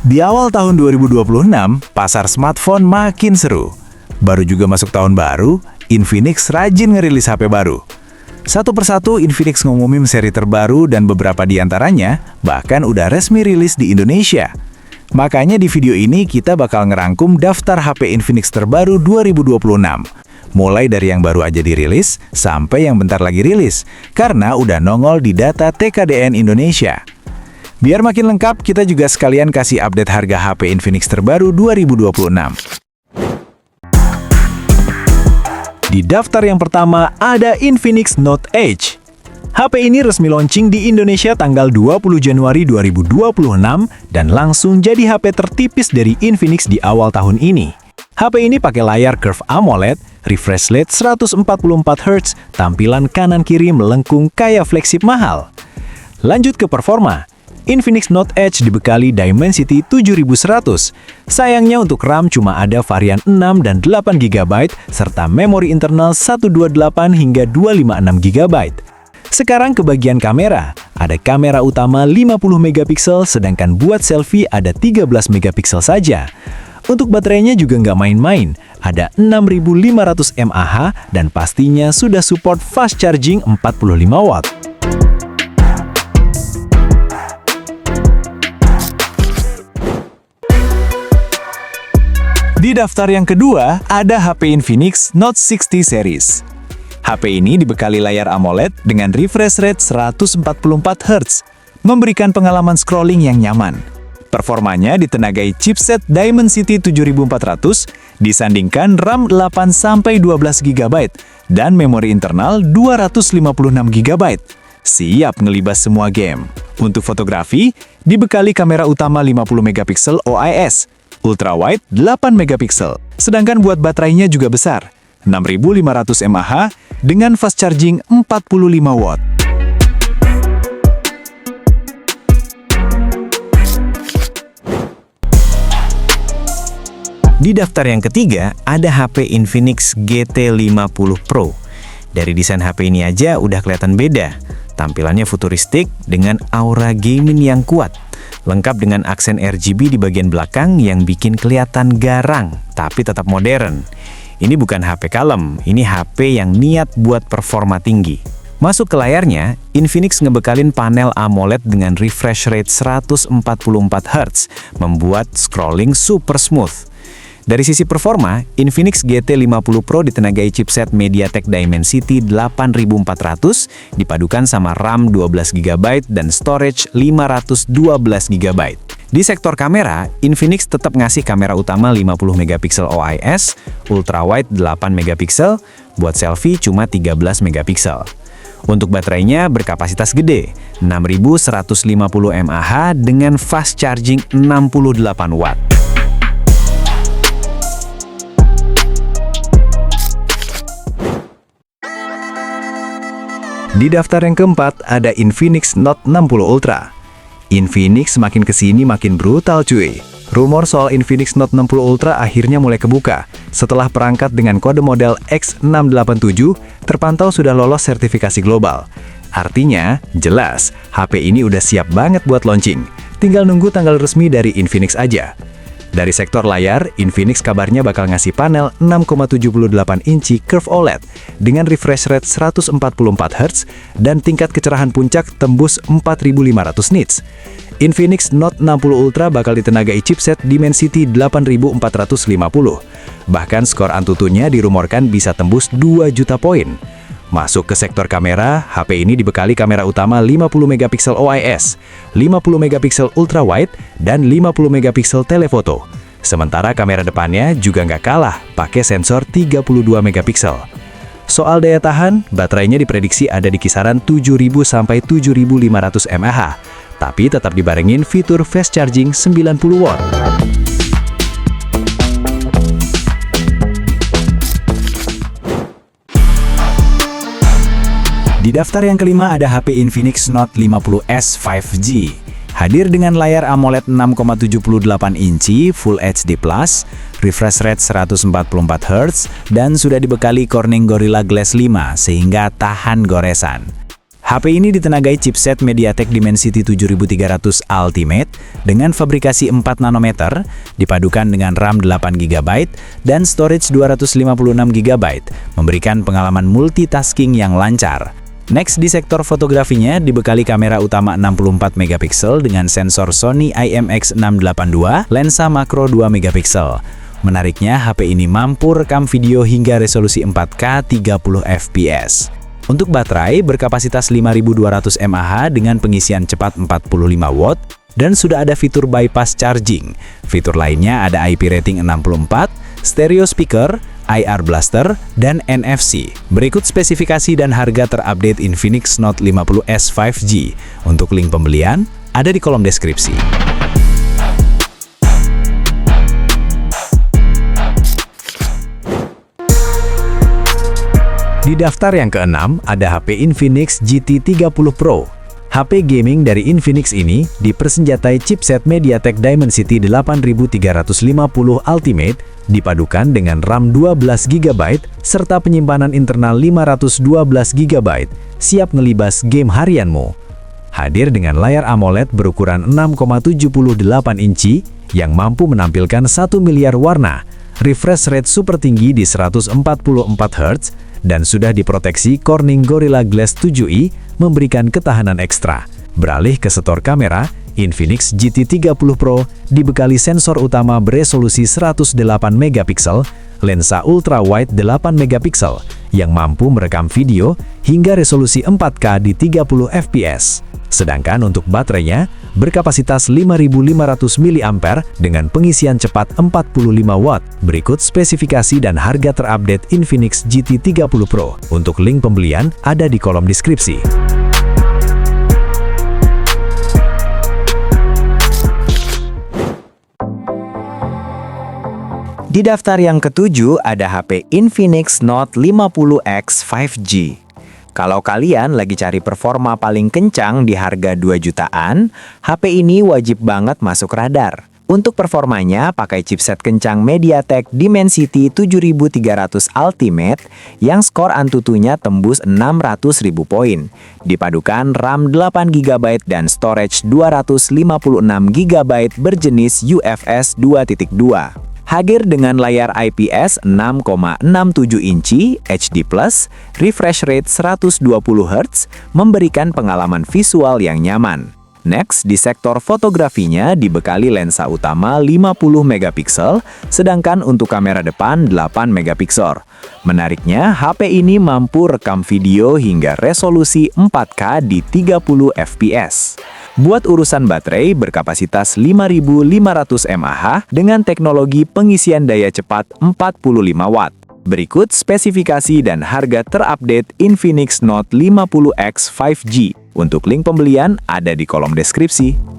Di awal tahun 2026, pasar smartphone makin seru. Baru juga masuk tahun baru, Infinix rajin ngerilis HP baru. Satu persatu Infinix ngumumin seri terbaru dan beberapa di antaranya bahkan udah resmi rilis di Indonesia. Makanya di video ini kita bakal ngerangkum daftar HP Infinix terbaru 2026. Mulai dari yang baru aja dirilis, sampai yang bentar lagi rilis, karena udah nongol di data TKDN Indonesia. Biar makin lengkap, kita juga sekalian kasih update harga HP Infinix terbaru 2026. Di daftar yang pertama ada Infinix Note Edge. HP ini resmi launching di Indonesia tanggal 20 Januari 2026 dan langsung jadi HP tertipis dari Infinix di awal tahun ini. HP ini pakai layar Curve AMOLED, refresh rate 144Hz, tampilan kanan-kiri melengkung kayak flagship mahal. Lanjut ke performa. Infinix Note Edge dibekali Dimensity 7100. Sayangnya untuk RAM cuma ada varian 6 dan 8 GB serta memori internal 128 hingga 256 GB. Sekarang ke bagian kamera. Ada kamera utama 50 MP, sedangkan buat selfie ada 13 MP saja. Untuk baterainya juga nggak main-main. Ada 6500 mAh dan pastinya sudah support fast charging 45 watt. Di daftar yang kedua, ada HP Infinix Note 60 series. HP ini dibekali layar AMOLED dengan refresh rate 144Hz, memberikan pengalaman scrolling yang nyaman. Performanya ditenagai chipset Dimensity 7400, disandingkan RAM 8-12 GB, dan memori internal 256 GB. Siap ngelibas semua game. Untuk fotografi, dibekali kamera utama 50 MP OIS, ultrawide 8 MP, sedangkan buat baterainya juga besar, 6500 mAh dengan fast charging 45 watt. Di daftar yang ketiga, ada HP Infinix GT50 Pro. Dari desain HP ini aja udah kelihatan beda. Tampilannya futuristik dengan aura gaming yang kuat. Lengkap dengan aksen RGB di bagian belakang yang bikin kelihatan garang, tapi tetap modern. Ini bukan HP kalem, ini HP yang niat buat performa tinggi. Masuk ke layarnya, Infinix ngebekalin panel AMOLED dengan refresh rate 144Hz, membuat scrolling super smooth. Dari sisi performa, Infinix GT50 Pro ditenagai chipset MediaTek Dimensity 8400, dipadukan sama RAM 12GB dan storage 512GB. Di sektor kamera, Infinix tetap ngasih kamera utama 50 MP OIS, ultrawide 8 MP, buat selfie cuma 13 MP. Untuk baterainya berkapasitas gede, 6150 mAh dengan fast charging 68 watt. Di daftar yang keempat ada Infinix Note 60 Ultra. Infinix makin kesini makin brutal cuy. Rumor soal Infinix Note 60 Ultra akhirnya mulai kebuka. Setelah perangkat dengan kode model X687 terpantau sudah lolos sertifikasi global. Artinya, jelas HP ini udah siap banget buat launching. Tinggal nunggu tanggal resmi dari Infinix aja. Dari sektor layar, Infinix kabarnya bakal ngasih panel 6,78 inci Curve OLED dengan refresh rate 144Hz dan tingkat kecerahan puncak tembus 4500 nits. Infinix Note 60 Ultra bakal ditenagai chipset Dimensity 8450. Bahkan skor Antutunya dirumorkan bisa tembus 2 juta poin. Masuk ke sektor kamera, HP ini dibekali kamera utama 50 MP OIS, 50 MP ultrawide, dan 50 MP telefoto. Sementara kamera depannya juga nggak kalah, pakai sensor 32 MP. Soal daya tahan, baterainya diprediksi ada di kisaran 7000 sampai 7500 mAh, tapi tetap dibarengin fitur fast charging 90 watt. Di daftar yang kelima ada HP Infinix Note 50S 5G. Hadir dengan layar AMOLED 6,78 inci Full HD+, refresh rate 144Hz, dan sudah dibekali Corning Gorilla Glass 5 sehingga tahan goresan. HP ini ditenagai chipset MediaTek Dimensity 7300 Ultimate dengan fabrikasi 4 nanometer, dipadukan dengan RAM 8 GB dan storage 256 GB, memberikan pengalaman multitasking yang lancar. Next, di sektor fotografinya dibekali kamera utama 64 megapiksel dengan sensor Sony IMX682, lensa makro 2 megapiksel. Menariknya, HP ini mampu rekam video hingga resolusi 4K 30 fps. Untuk baterai berkapasitas 5200 mAh dengan pengisian cepat 45 watt dan sudah ada fitur bypass charging. Fitur lainnya ada IP rating 64, stereo speaker, IR blaster, dan NFC. Berikut spesifikasi dan harga terupdate Infinix Note 50s 5G. Untuk link pembelian ada di kolom deskripsi. Di daftar yang keenam, ada HP Infinix GT 30 Pro. HP gaming dari Infinix ini dipersenjatai chipset MediaTek Dimensity 8350 Ultimate, dipadukan dengan RAM 12 GB serta penyimpanan internal 512 GB, siap ngelibas game harianmu. Hadir dengan layar AMOLED berukuran 6,78 inci yang mampu menampilkan 1 miliar warna, refresh rate super tinggi di 144 Hz, dan sudah diproteksi Corning Gorilla Glass 7i, memberikan ketahanan ekstra. Beralih ke setor kamera, Infinix GT 30 Pro dibekali sensor utama beresolusi 108 megapiksel, lensa ultra wide 8 megapiksel yang mampu merekam video hingga resolusi 4K di 30 fps. Sedangkan untuk baterainya berkapasitas 5500 mAh dengan pengisian cepat 45 watt. Berikut spesifikasi dan harga terupdate Infinix GT 30 Pro. Untuk link pembelian ada di kolom deskripsi. Di daftar yang ketujuh ada HP Infinix Note 50X 5G. Kalau kalian lagi cari performa paling kencang di harga 2 jutaan, HP ini wajib banget masuk radar. Untuk performanya pakai chipset kencang MediaTek Dimensity 7300 Ultimate yang skor Antutunya tembus 600.000 poin. Dipadukan RAM 8 GB dan storage 256 GB berjenis UFS 2.2. Hadir dengan layar IPS 6,67 inci HD+, refresh rate 120 Hz, memberikan pengalaman visual yang nyaman. Next, di sektor fotografinya dibekali lensa utama 50 megapiksel, sedangkan untuk kamera depan 8 megapiksel. Menariknya, HP ini mampu rekam video hingga resolusi 4K di 30 fps. Buat urusan baterai berkapasitas 5500 mAh dengan teknologi pengisian daya cepat 45 watt. Berikut spesifikasi dan harga terupdate Infinix Note 50X 5G. Untuk link pembelian ada di kolom deskripsi.